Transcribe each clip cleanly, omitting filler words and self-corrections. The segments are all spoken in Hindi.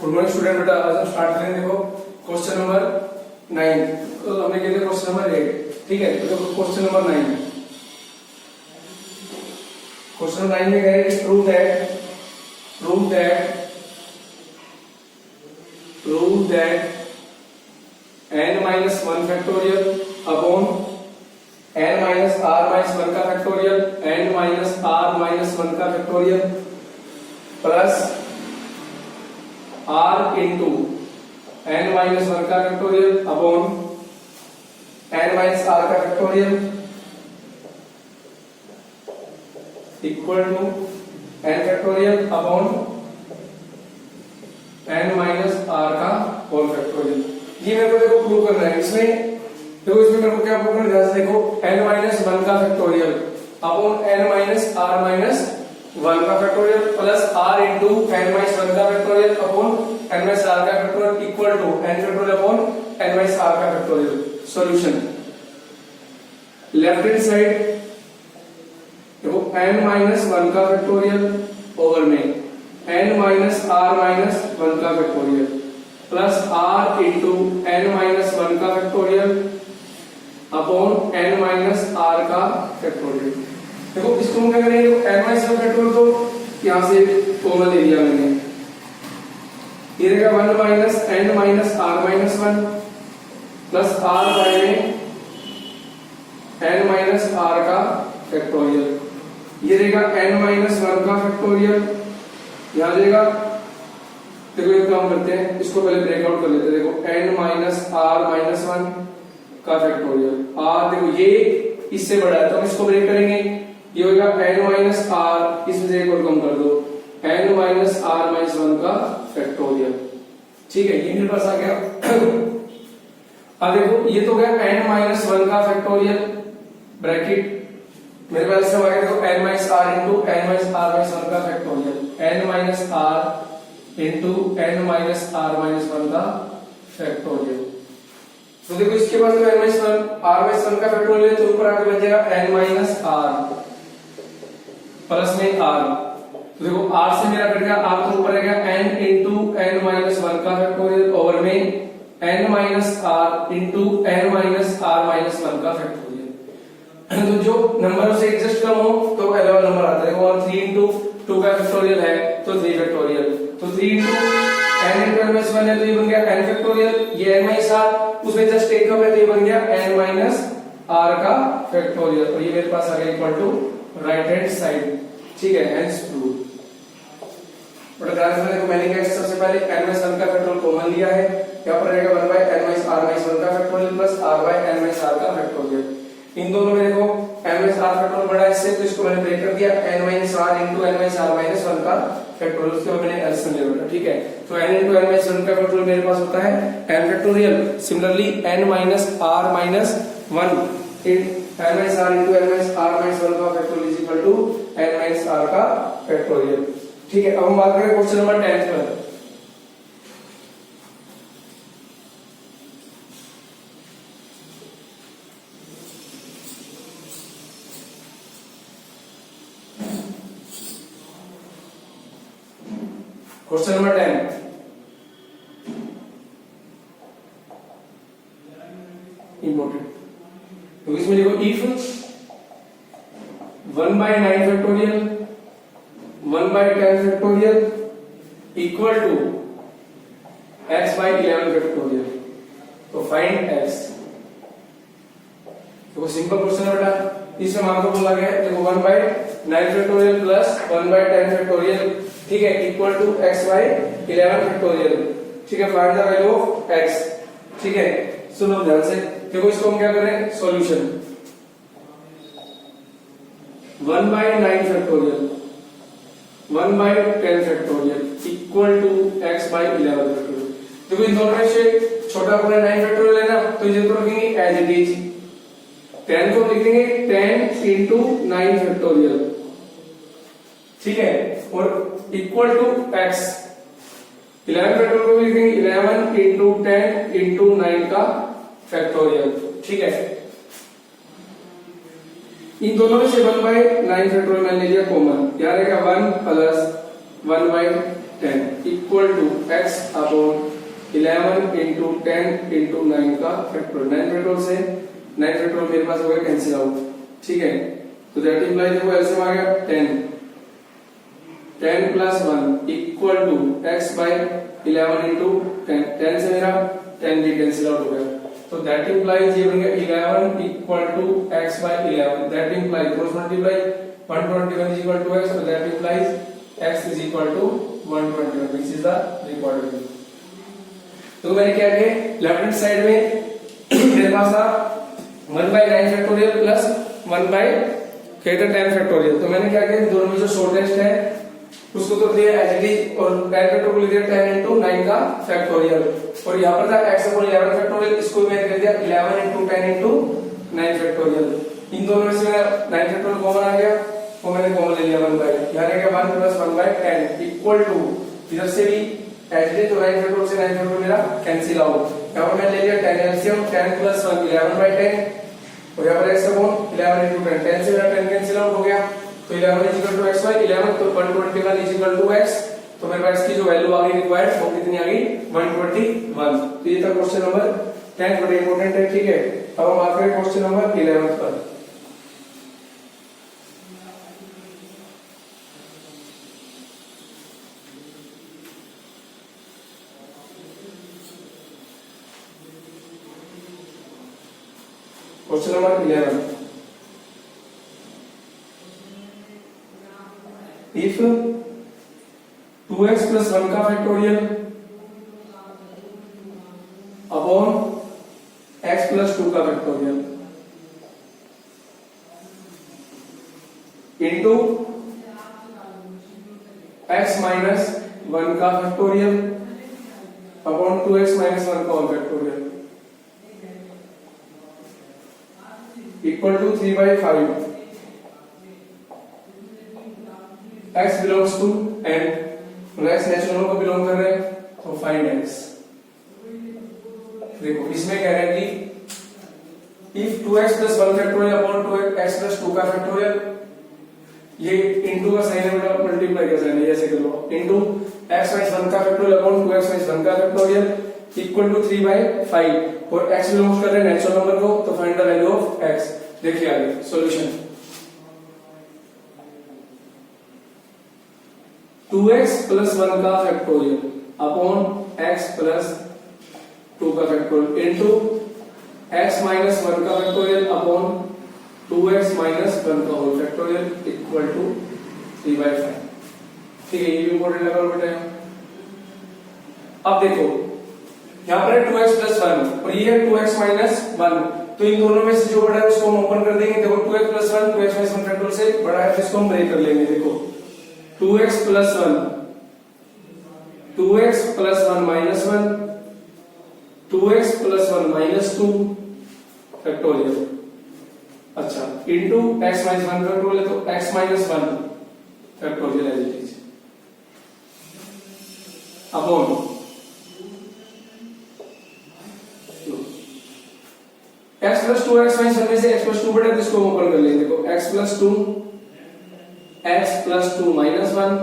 गुड मॉर्निंग स्टूडेंट बेटा, आज हम स्टार्ट करेंगे। देखो क्वेश्चन नंबर 9, तो हमने किया था क्वेश्चन नंबर 8, ठीक है। तो देखो क्वेश्चन नंबर 9, क्वेश्चन नंबर 9 में कह रहे हैं कि prove that n minus 1 factorial upon n minus r minus 1 का factorial, n minus r minus 1 का factorial plus r into n minus 1 का factorial upon n minus r का factorial equal to n factorial upon n minus r का होल फैक्टोरियल। ये मेरे को देखो प्रूव करना है। इसमें देखो, इसमें मेरे को क्या प्रूव करना है, देखो n minus 1 का factorial upon n minus r minus 1 का factorial plus r into n minus 1 का factorial upon n minus r का factorial equal to n factorial upon n minus r का factorial. Solution left hand side देखो n minus 1 का फैक्टोरियल ओवर में n minus r minus 1 का factorial plus r into n minus 1 का factorial upon n minus r का फैक्टोरियल। देखो इसको हम क्या करेंगे, n minus 1 फैक्टोरियल तो यहां से कॉमन ले लिया मैंने, ये रहेगा 1 minus n minus r minus 1 plus r बाय में n minus r का फैक्टोरियल, ये रहेगा n minus 1 का फैक्टोरियल, यहां रहेगा। देखो एक काम करते हैं, इसको पहले ब्रेकआउट कर लेते हैं। देखो n minus r minus 1 का फैक्टोरियल, r देखो ये इससे बड़ा है तो हम इसको ब्रेक करेंगे, ये होगा n minus r, इसमें से एक और कम कर दो, n minus r minus 1 का फैक्टोरियल, ठीक है। ये मेरे पास आ गया। अब देखो ये तो गया n minus 1 का फैक्टोरियल ब्रैकेट, मेरे पास सब आ गया। देखो n minus r into n minus r minus 1 का factorial, n minus r into n minus r minus 1 का फैक्टोरियल। तो देखो इसके बाद तो n minus 1 r minus 1 का फैक्टोरियल है, तो ऊपर आके बन जाएगा n minus r प्लस में r। तो देखो r से मेरा कट गया, r तो ऊपर रहेगा n into n minus 1 का फैक्टोरियल ओवर में n minus r into n minus r minus 1 का फैक्टोरियल। तो जो नंबर से एग्जिस्ट कम हो तो अलेवन नंबर आता है। देखो 3 into 2 का फैक्टोरियल है तो 3 फैक्टोरियल, तो 3 into n into n minus 1 है तो ये बन गया n फैक्टोरियल, ये n minus r उसमें जस्ट एक कम है तो ये बन गया n minus r का फैक्टोरियल, और ये मेरे पास आ गया equal to right hand side, ठीक है। Hence prove. बट ध्यान रखना, देखो मैंने क्या सबसे पहले n minus 1 का फैक्टोरियल कॉमन लिया है, यहां पर रहेगा 1 by n minus r minus 1 का factorial plus r by n minus r का फैक्टोरियल। इन दोनों में देखो n minus r फैक्टोरियल बड़ा है इससे, तो इसको मैंने ब्रेक कर दिया, n minus r into n minus r minus 1 का फैक्टोरियल, उसके बाद मैंने एलसीएम ले लिया, ठीक है। तो n into n minus 1 का फैक्टोरियल मेरे पास होता है n factorial, similarly n minus r minus 1 n minus r into n minus r minus 1 का factorial is equal to n minus r का फैक्टोरियल, ठीक है। अब हम बात करें क्वेश्चन नंबर 10 पर। Question number 10, important. तो इसमें देखो if 1 by 9 factorial 1 by 10 factorial equal to x by 11 factorial, तो फाइंड x। देखो सिंपल क्वेश्चन है बेटा, इसमें हमको बोला गया है देखो 1 by 9 factorial plus 1 by 10 factorial, ठीक है, equal to x by 11 factorial, ठीक है। Find the value of x, ठीक है। सुनो ध्यान से, देखो इसको हम क्या करें, solution 1 by 9 factorial 1 by 10 factorial equal to x by 11 factorial. देखो इन दोनों में से छोटा कोई 9 फैक्टोरियल है ना, तो इसे तो रखेंगे एज इट इज, 10 को लिख देंगे 10 into 9 फैक्टोरियल, ठीक है, और इक्वल टू x 11 फैक्टोरियल को लिख देंगे 11 into 10 into 9 का फैक्टोरियल, ठीक है। इन दोनों में से 1 by 9 फैक्टोरियल मैंने लिया कॉमन, यहाँ रहेगा 1 plus 1 by 10 equal to x upon 11 into 10 into 9 का फैक्टोरियल। 9 फैक्टोरियल से 9 फैक्टोरियल मेरे पास हो गया कैंसिल आउट, ठीक है। तो दैट इंप्लाइज देखो एलसीएम आ गया 10 plus 1 equal to x by 11 into 10। 10 से मेरा 10 भी कैंसिल आउट हो गया, तो दैट इंप्लाइज ये बन गया 11 equal to x by 11। That implies cross multiply 121 is equal to x, so that implies x is equal to 121, which is the required value। तो मैंने क्या किया, लेफ्ट हैंड साइड में मेरे पास था 1 by 9 factorial plus 1 by 10 factorial. तो मैंने क्या किया, दोनों में जो शॉर्टेस्ट है उसको तो दिया एज इट इज, और 10 फैक्टोरियल दिया 10 into 9 का फैक्टोरियल, और यहाँ पर था x अपॉन 11 फैक्टोरियल, इसको मैंने कर दिया 11 into 10 into 9 फैक्टोरियल। इन दोनों में से मेरा 9 फैक्टोरियल कॉमन आ गया, वो मैंने कॉमन ले लिया 1 by, यहाँ रहेगा 1 प्लस 1 by 10 इक्वल टू, इधर से भी एज इट इज, तो 9 फैक्टोरियल से 9 फैक्टोरियल मेरा कैंसिल आउट। यहाँ पर मैंने ले लिया 10 एलसीएम, 10 प्लस 1 11 by 10, और यहाँ पर x अपॉन 11 into 10, 10 से मेरा 10 कैंसिल आउट हो गया, तो 11 is equal to x by 11, तो 121 is equal to x, तो मेरे पास की जो वैल्यू आ गई रिक्वायर्ड वो कितनी आ गई 121। तो ये था क्वेश्चन नंबर 10, बड़ा इंपॉर्टेंट है, ठीक है। अब हम आते हैं क्वेश्चन नंबर 11 पर। Question number 11, if 2x plus 1 का फैक्टोरियल अपॉन x plus 2 का फैक्टोरियल इंटू x minus 1 का फैक्टोरियल अपॉन 2x minus 1 का whole factorial equal to 3 by 5। x belongs to n, x natural को बिलोंग कर रहे हैं, तो फाइंड x। देखो इसमें कह रहे हैं कि if 2x plus 1 factorial upon 2x plus 2 का फैक्टोरियल, ये इनटू का साइन है बेटा, मल्टीप्लाई का साइन है, ऐसे कर लो, इनटू x minus 1 का फैक्टोरियल अपॉन 2x minus 1 का फैक्टोरियल इक्वल टू 3 by 5, और x बिलोंग्स कर रहे हैं नेचुरल नंबर को, तो find the value of x। देखिए आगे सॉल्यूशन, 2x plus 1 का फैक्टोरियल अपॉन x plus 2 का फैक्टोरियल इंटू x minus 1 का फैक्टोरियल अपॉन 2x minus 1 का whole factorial equal to 3 by 5। ठीक है, ये भी इंपॉर्टेंट लगा बेटा। अब देखो यहाँ पर है 2x plus 1 और ये है 2x minus 1, तो इन दोनों में से जो बड़ा है उसको हम ओपन कर देंगे। देखो 2x plus 1 2x minus 1 factorial से बड़ा है, इसको हम ब्रेक कर लेंगे। देखो 2x plus 1 2x plus 1 minus 1 2x plus 1 minus 2 factorial, अच्छा इंटू x minus 1 फैक्टोरियल, तो x minus 1 factorial as it is upon x plus 2 x minus 1 में से x plus 2 बड़ा है, इसको ओपन कर लेंगे। देखो x plus 2 x plus 2 minus 1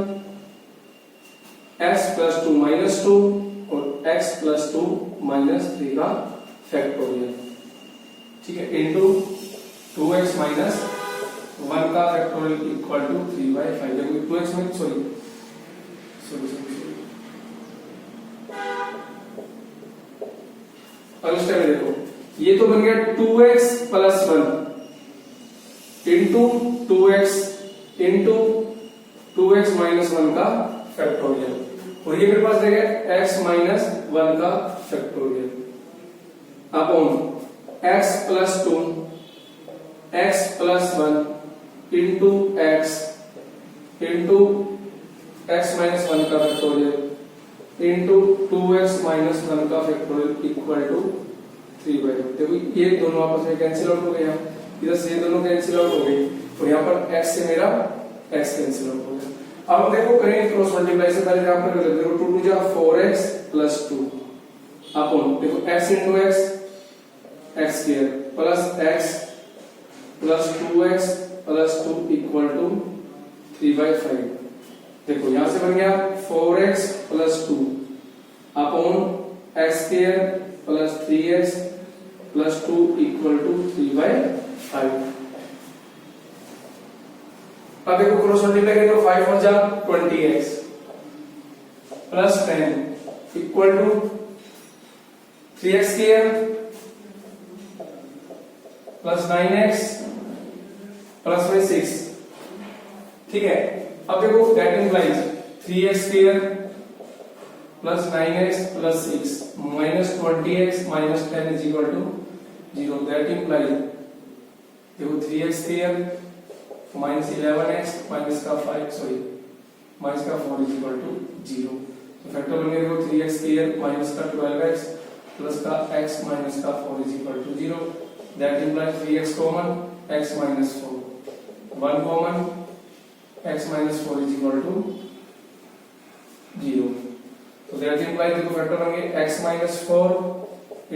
x plus 2 minus 2 और x plus 2 minus 3 का फैक्टोरियल, ठीक है, इनटू 2x minus 1 का फैक्टोरियल इक्वल टू 3 by 5। देखो 2x में सॉरी अगले स्टेप में देखो, ये तो बन गया 2x plus 1 into 2x into 2x minus 1 का फैक्टोरियल, और ये मेरे पास रहेगा x minus 1 का factorial upon x plus 2 x plus 1 into x into x minus 1 का फैक्टोरियल इंटू 2x minus 1 का फैक्टोरियल इक्वल टू 3 by 2। देखो ये दोनों आपस में कैंसिल आउट हो गए, यहाँ इधर से ये दोनों कैंसिल आउट हो गई, और यहाँ पर x से मेरा x कैंसिल आउट हो गया। अब हम देखो करेंगे क्रॉस मल्टीप्लाई से, पहले यहाँ पर कर लेते हैं। 2 2 जा 4x plus 2 अपॉन देखो x into x x square plus x plus 2x plus 2 equal to 3 by 5। देखो यहाँ से बन गया 4x plus 2 upon x square plus 3x plus 2 equal to 3/5। अब देखो क्रॉस मल्टीप्लाई करें तो 5 और जा 20x plus 10 equal to 3x square plus 9x plus में 6। ठीक है, अब देखो that implies 3x square plus 9x plus 6 minus 20x minus 10 is equal to 0। That implies देखो 3x square minus 11x minus का 4 इज इक्वल टू 0। तो फैक्टर बन गया 3x स्क्वायर माइनस का 12x प्लस का x माइनस का 4 is equal to 0। That implies 3x common x minus 4 1 common x minus 4 is equal to 0। तो दैट इंप्लाइज देखो फैक्टर बन गया x minus 4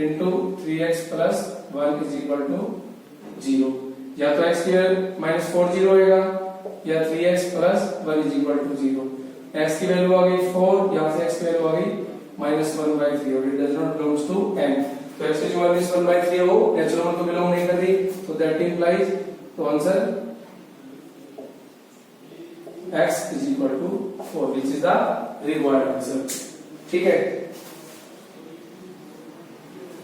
into 3x plus 1 is equal to 0। या तो x स्क्वायर माइनस 4 0 होगा या 3x plus 1 is equal to 0। x की वैल्यू आ गई 4, यहां से x की वैल्यू आ गई माइनस 1/3 और it does not belongs to n। तो x की जो माइनस 1/3 है वो नेचुरल नंबर को बिलोंग नहीं कर रही, तो दैट इंप्लाइज तो answer x is equal to 4 which is the required answer. ठीक है,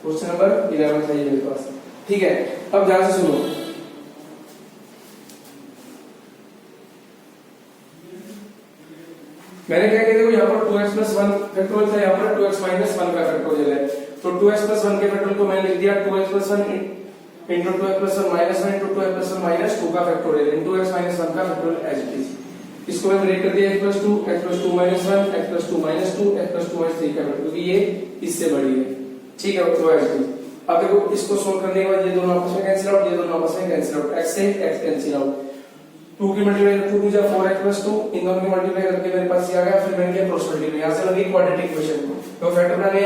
क्वेश्चन नंबर 11 था ये मेरे पास। ठीक है, अब ध्यान से सुनो। मैंने क्या किया, देखो यहाँ पर 2x plus 1 फैक्टोरियल था, यहाँ पर 2x minus 1 का फैक्टोरियल है। तो 2x plus 1 के फैक्टोरियल को मैंने लिख दिया 2x plus 1 into 2x plus 1 minus 1 into 2x plus 1 minus 2 का फैक्टोरियल into x minus 1 का फैक्टोरियल एज इट इज। इसको मैंने ब्रेक कर दिया x plus 2 minus 1 x plus 2 minus 2 x plus 2 minus 3 का फैक्टोरियल, क्योंकि ये इससे बड़ी है। ठीक है, तो एज इट इज। अब देखो इसको सोल्व करने के बाद ये दोनों आपस में कैंसिल आउट, ये दोनों आपस में कैंसिल आउट, x से x कैंसिल आउट। 2 की मल्टीप्लाई 2 2 जा 4x plus 2, इन दोनों की मल्टीप्लाई करके मेरे पास ये आ गया। फिर मैंने किया क्रॉस मल्टीप्लाई, यहां से लगी क्वाड्रेटिक इक्वेशन। तो फैक्टर बनाने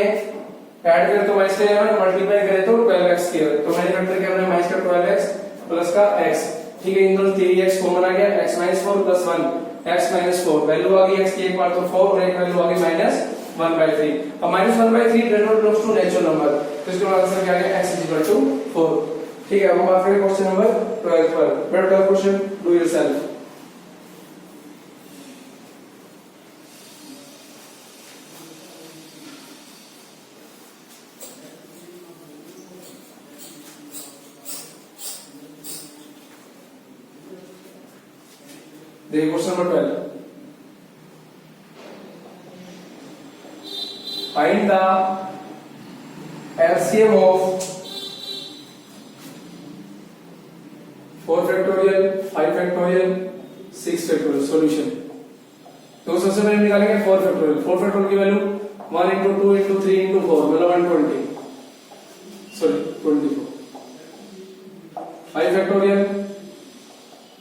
ऐड करें तो माइनस का इलेवन, मल्टीप्लाई करें तो 12x स्क्वायर। तो मैंने फैक्टर क्या बनाया माइनस का 12x प्लस का x। ठीक है, इन दोनों 3x कॉमन आ गया, x - 4 प्लस 1 x - 4 वैल्यू आ गई x की एक बार तो 4 और एक वैल्यू आ गई -1/3। अब -1/3 does not belongs to natural number, तो इसका आंसर क्या आ गया x = 4। ठीक है, अब हम बात करें क्वेश्चन नंबर 12 पर। बेटा 12 क्वेश्चन डू योरसेल्फ। देखिए question number 12, find the LCM of 4 factorial 5 factorial 6 factorial. Solution तो सबसे पहले निकालेंगे 4 फैक्टोरियल। 4 फैक्टोरियल की वैल्यू 1 into 2 into 3 into 4 मतलब 120, sorry 24। 5 factorial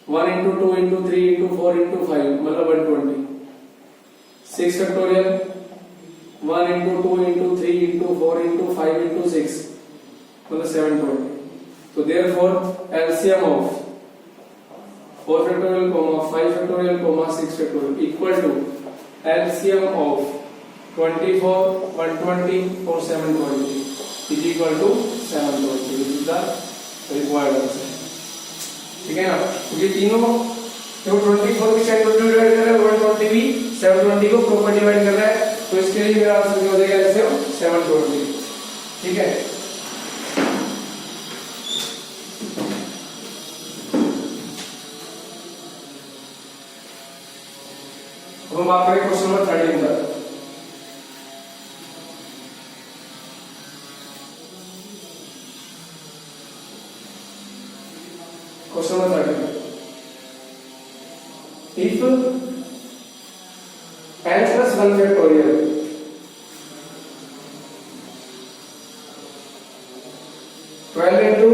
1 into 2 into 3 into 4 into 5 मतलब 120। 6 factorial 1 into 2 into 3 into 4 into 5 into 6 मतलब 720। तो therefore LCM of 4 factorial, 5 factorial, 6 factorial equal to LCM of 24, 120 और 720 is equal to 720, which is the required answer। ठीक है ना, क्योंकि तीनों जो 24 भी 720 डिवाइड कर रहा है, 120 भी 720 को प्रॉपर डिवाइड कर रहा है, तो इसके लिए मेरा आंसर हो जाएगा ऐसे 720। ठीक है, अब हम बात करें क्वेश्चन नंबर 13 का। Question number 13, if n plus 1 factorial into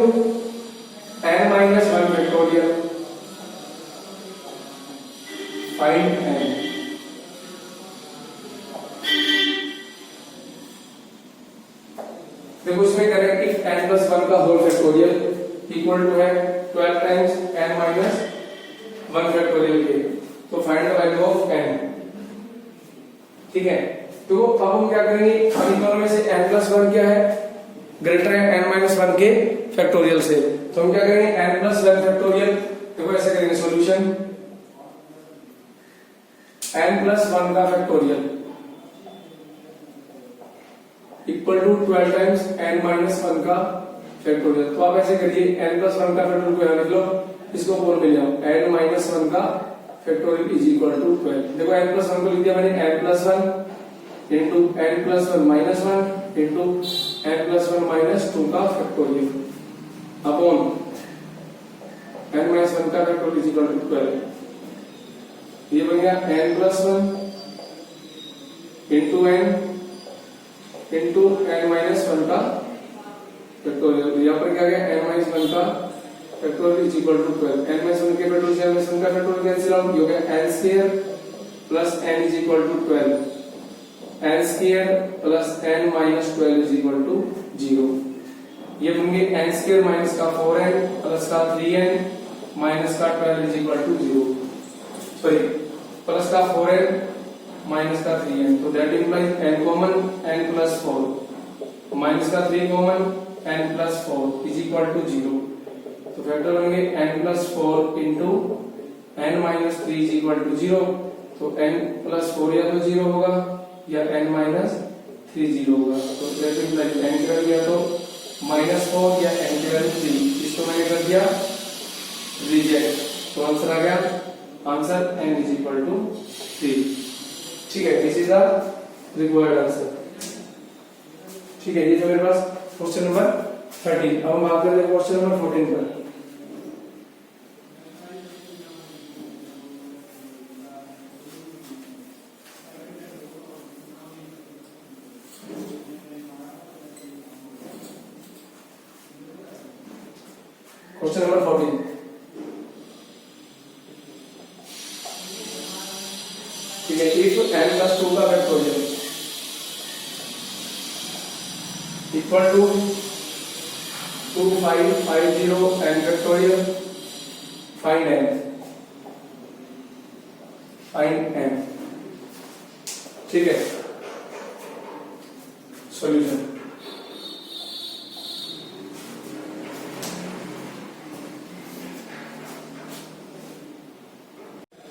n minus 1 factorial find n। देखो इसमें करें कि n plus 1 का होल फैक्टोरियल इक्वल टू है 12 टाइम्स n minus 1 फैक्टोरियल के। तो find the value of n। ठीक है, तो अब हम क्या करेंगे, अब इन दोनों में से n+1 क्या है, ग्रेटर है n-1 के फैक्टोरियल से, तो हम क्या करेंगे n+1 फैक्टोरियल, देखो ऐसे करेंगे सॉल्यूशन n+1 का factorial equal to 12 times n-1 का फैक्टोरियल। तो आप ऐसे करिए n+1 का फैक्टोरियल को यहां लिख लो, इसको बोल में ले आओ, n-1 का फैक्टोरियल इज इक्वल टू 12। देखो n+1 को लिख दिया मैंने n+1 into n+1 minus 1 into n+1 minus 2 का फैक्टोरियल अपॉन n-1 का फैक्टोरियल इज इक्वल टू 12। ये बन गया n+1 into n into n-1 का फैक्टोरियल। यहाँ पर क्या गया n-1 का factorial is equal to 12। n-1 के फैक्टोरियल से n-1 का फैक्टोरियल कैंसिल आउट, हो गया n square plus n is equal to 12, n square plus n minus 12 is equal to 0। ये बन गए n स्क्वायर माइनस का 4n प्लस का 3n माइनस का 12 is equal to 0, sorry plus का 4n माइनस का 3n, तो that implies n common n plus 4 minus का 3 common n plus 4 is equal to 0। तो फैक्टर बन गए n plus 4 into n minus 3 is equal to 0। तो n प्लस 4 या तो 0 होगा या n माइनस 3 0 होगा। तो दैट इंप्लाइज n कर दिया तो -4 या n की वैल्यू 3, इसको मैंने कर दिया रिजेक्ट, तो आंसर आ गया, answer n is equal to 3। ठीक है, this is the required answer. ठीक है, ये जो मेरे पास क्वेश्चन नंबर 13। अब हम बात करते हैं क्वेश्चन नंबर 14 पर। क्वेश्चन नंबर 14, ठीक है, इफ n+2 का factorial equal to 2550 n factorial, find n। ठीक है, सॉल्यूशन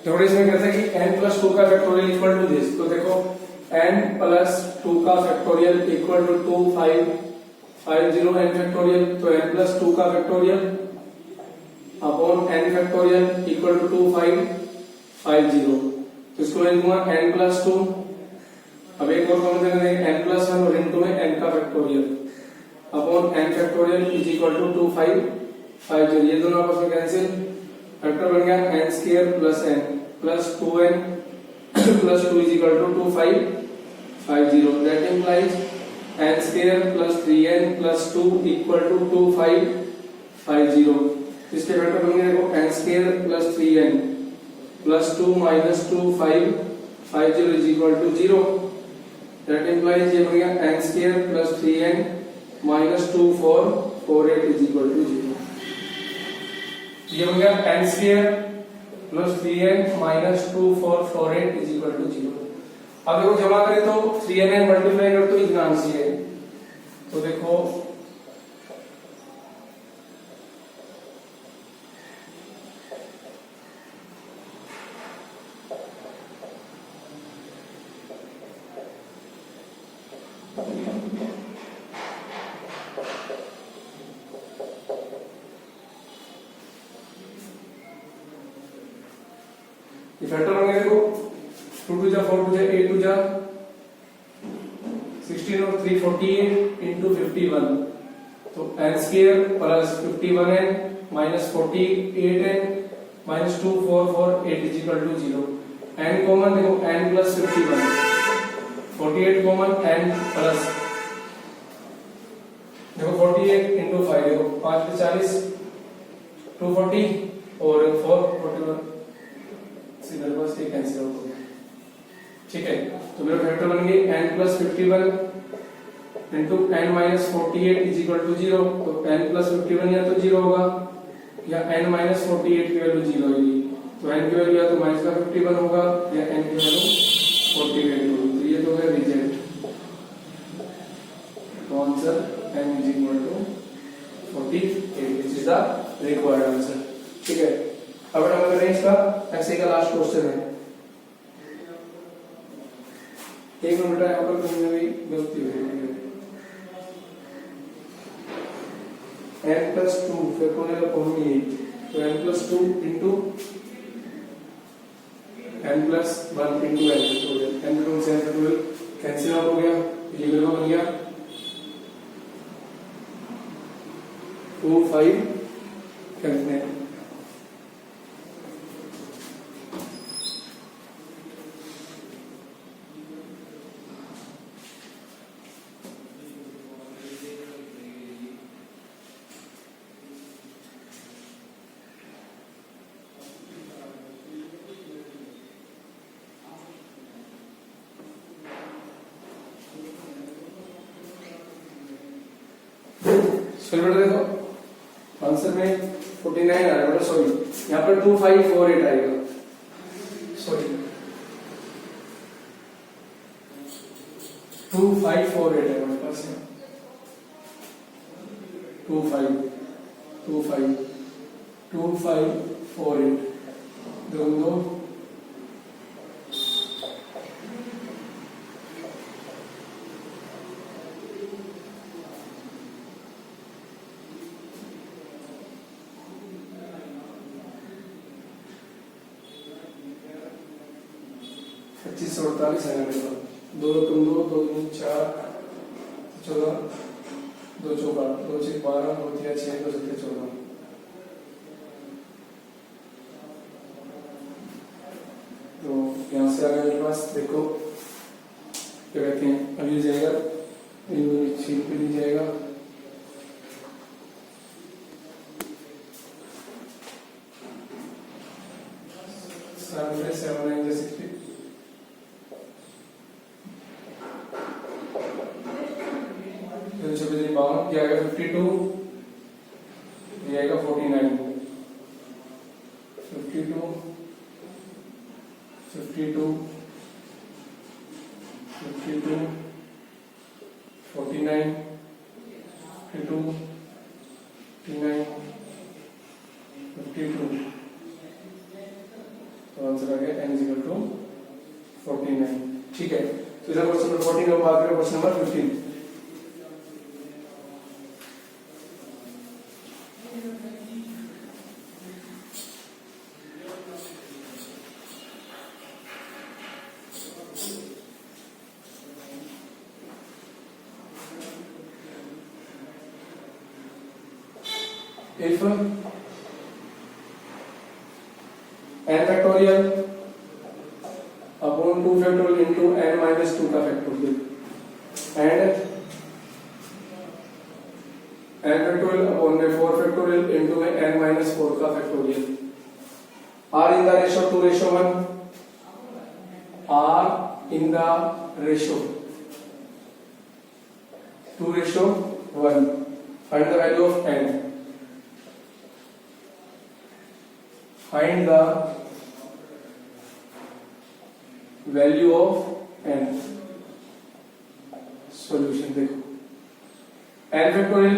थोड़ी इसमें कहते हैं कि n+2 का फैक्टोरियल इक्वल टू दिस, तो देखो n+2 का factorial equal to 2550 n factorial, तो n+2 का factorial upon n factorial equal to 2550, तो इसको मैं लिखूंगा n+2। अब एक और कॉमन देंगे n+1 और इनटू में n का factorial upon n factorial is equal to 2550, ये दोनों आपस में कैंसिल, फैक्टर बन गया n square plus n plus 2n plus 2 is equal to 2550, that implies n square plus 3n plus 2 equal to 2550। इसके फैक्टर बन गया देखो n square plus 3n plus 2 minus 2550 is equal to 0, that implies ये बन गया n square plus 3n minus 2448 is equal to 0। ये हो गया n square plus 3n minus 2448 is equal to 0। अब देखो जमा करें तो 3n मल्टीप्लाई कर तो इतना आंसर है, तो देखो फैक्टर होंगे देखो 2 2 जा 4 2 जा 8 2 जा 16 और 348 इंटू 51, तो n square plus 51n minus 48n minus 2448 is equal to 0। n common देखो n plus 51, 48 common n plus देखो 48 इंटू 5 देखो 5 पे 40 240 और 441 इधर बस ये कैंसिल आउट हो गया। ठीक है, तो मेरा फैक्टर बन गई n plus 51 into n minus 48 is equal to 0, तो n प्लस 51 या तो 0 होगा या n माइनस 48 की वैल्यू 0 होगी, तो n की वैल्यू या तो माइनस का 51 होगा या n की वैल्यू 48 होगी, तो ये हो गया रिजेक्ट। तो answer n is equal to 48 which is the required answer। ठीक है, अब हम कर रहे हैं इसका ऐसे का लास्ट क्वेश्चन है। एक मिनट यहाँ पर कहीं भी गलती हो रही है। n+2 फैक्टोरियल अपॉन 8 तो n+2 into n+1 into n factorial, n factorial से n फैक्टोरियल कैंसिल आउट हो गया, ये मेरे को बन गया 2 5 करते हैं। सॉल्व देखो, आंसर में 49 आ रहा है, सॉरी यहाँ पर 2548 आएगा, सॉरी 2548 है हमारे पास, 2548 दोनों 25 और 48 है मेरे पास, 2 तुम 2 2 3 4 14 2 चौका 2 6 12 2 3 6 2 7 14। तो यहाँ से आगे मेरे पास देखो क्या कहते हैं, अब ये जाएगा शीट पे ली जाएगा, ये आएगा 52, ये आएगा 49, 52 52 52 49 52 59 52। तो आंसर आ गया n इक्वल टू 49। ठीक है, तो इधर क्वेश्चन नंबर 14 और बात करें question number 15। If n factorial upon 2 factorial into n minus 2 का factorial and n factorial upon में 4 factorial into में n minus 4 का factorial are in the ratio 2:1, are in the ratio 2:1, find the value of n, find the value of n। Solution देखो, n factorial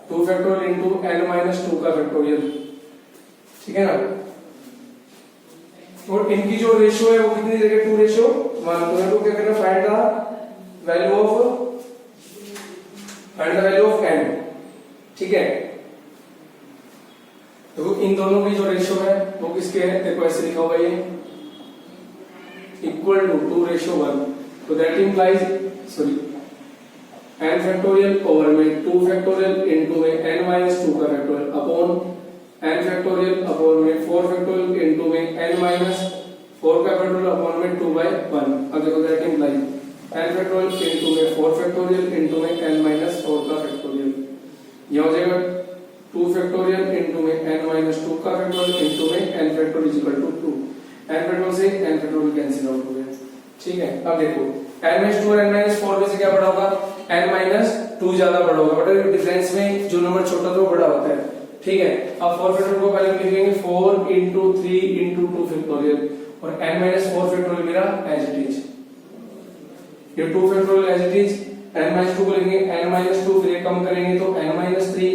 2 factorial into n minus 2 का फैक्टोरियल, ठीक है ना, और इनकी जो रेशियो है वो कितनी जगह 2:1, तो क्या करना, find the value of n। ठीक है, तो इन दोनों की जो रेशियो है वो किसके है, देखो ऐसे लिखा हुआ है इक्वल टू 2:1, तो that implies sorry n factorial over में 2 फैक्टोरियल इनटू में n माइनस 2 का factorial upon n factorial upon में 4 फैक्टोरियल इनटू में n माइनस 4 का फैक्टोरियल अपॉन में 2/1। अब देखो that implies n factorial into में 4 फैक्टोरियल इनटू में n माइनस 4 का फैक्टोरियल, यह हो जाएगा 2 फैक्टोरियल इनटू में n माइनस 2 का फैक्टोरियल इनटू में n factorial is equal to 2, n factorial से n फैक्टोरियल कैंसिल आउट हो गया। ठीक है, अब देखो n माइनस 2 और n माइनस 4 में से क्या बड़ा होगा, n माइनस 2 ज्यादा बड़ा होगा, बट डिफरेंस में जो नंबर छोटा था वो बड़ा होता है। ठीक है, अब 4 फैक्टोरियल को पहले लिख लेंगे 4 इंटू 3 इंटू 2 फैक्टोरियल, और n माइनस 4 फैक्टोरियल मेरा एज इट इज ये 2 factorial as it is, n-2 को लेंगे n-2, फिर कम करेंगे तो n-3,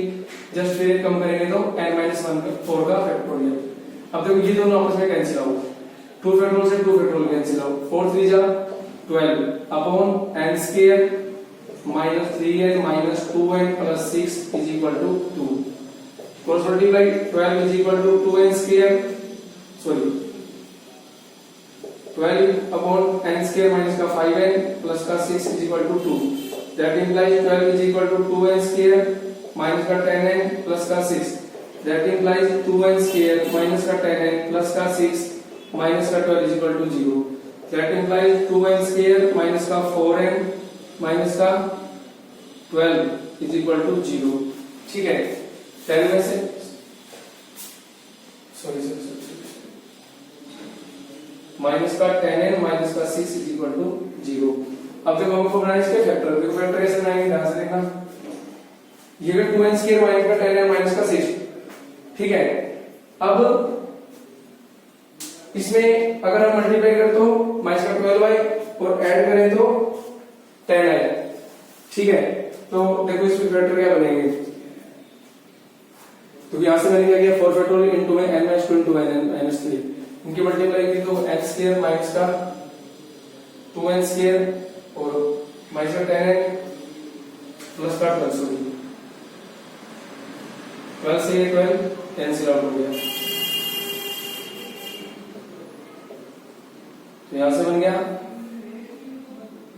जस्ट फिर कम करेंगे तो n-4 का फैक्टोरियल। अब देखो ये दोनों आपस में कैंसिल आउट, 2 फैक्टोरियल से 2 फैक्टोरियल कैंसिल आउट, 4 3 जा 12 upon n square minus 3n minus 2n plus 6 is equal to 2, cross multiply 12 is equal to 2n square, sorry 12 upon n square minus का 5n प्लस का 6 is equal to 2, that implies 12 is equal to 2n square minus का 10n प्लस का 6, that implies 2n square minus का 10n प्लस का 6 माइनस का 12 is equal to 0, that implies 2n square minus का 4n माइनस का 12 इज इक्वल टू 0। ठीक है, 10 में से सॉरी माइनस का 10n माइनस का 6 इज इक्वल टू 0। अब देखो हमको बनाना है इसके फैक्टर, देखो फैक्टर कैसे बनाएंगे ध्यान से देखना, ये 2n स्क्वायर माइनस का 10n माइनस का 6, ठीक है। अब इसमें अगर हम मल्टीप्लाई करें तो माइनस का 12y और ऐड करें तो 10i, ठीक है। तो देखो इसमें फैक्टर क्या बनेंगे, तो यहां से मैंने क्या किया 4 फैक्टोरियल इनटू में n-2 इनटू n-3, इनकी मल्टीप्लाई की तो n स्क्वायर माइनस का 2n स्क्वायर और माइनस का 10n प्लस का 12, सॉरी 12 से 12 कैंसिल आउट हो गया, तो यहां से बन गया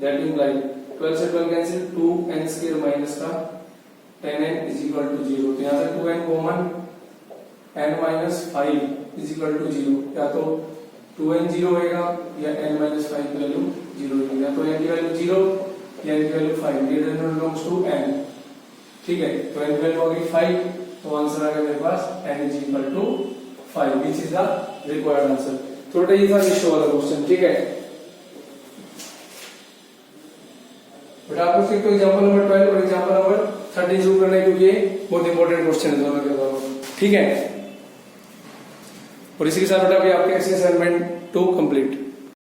दैट इंप्लाइज 12 से 12 कैंसिल, 2n स्क्वायर माइनस का 10n इज इक्वल टू 0, तो यहां से 2n common, n minus 5 is equal to 0, या तो 2n 0 होगा या n माइनस 5 की वैल्यू 0 होगी, या तो n की वैल्यू 0 या n की value 5, greater than belongs to n, ठीक है। तो n की वैल्यू होगी 5, तो आंसर आ गया मेरे पास n is equal to 5, which is the required answer. थोड़ा ये था रेशियो वाला क्वेश्चन, ठीक है। बेटा आपको फिर तो एग्जांपल नंबर 12 और एग्जांपल नंबर 13 जरूर करना है, क्योंकि ये बहुत इंपॉर्टेंट क्वेश्चन है दोनों के दोनों, ठीक है। और इसी के साथ बेटा अभी आपके एक्सरसाइज असाइनमेंट 2 कंप्लीट।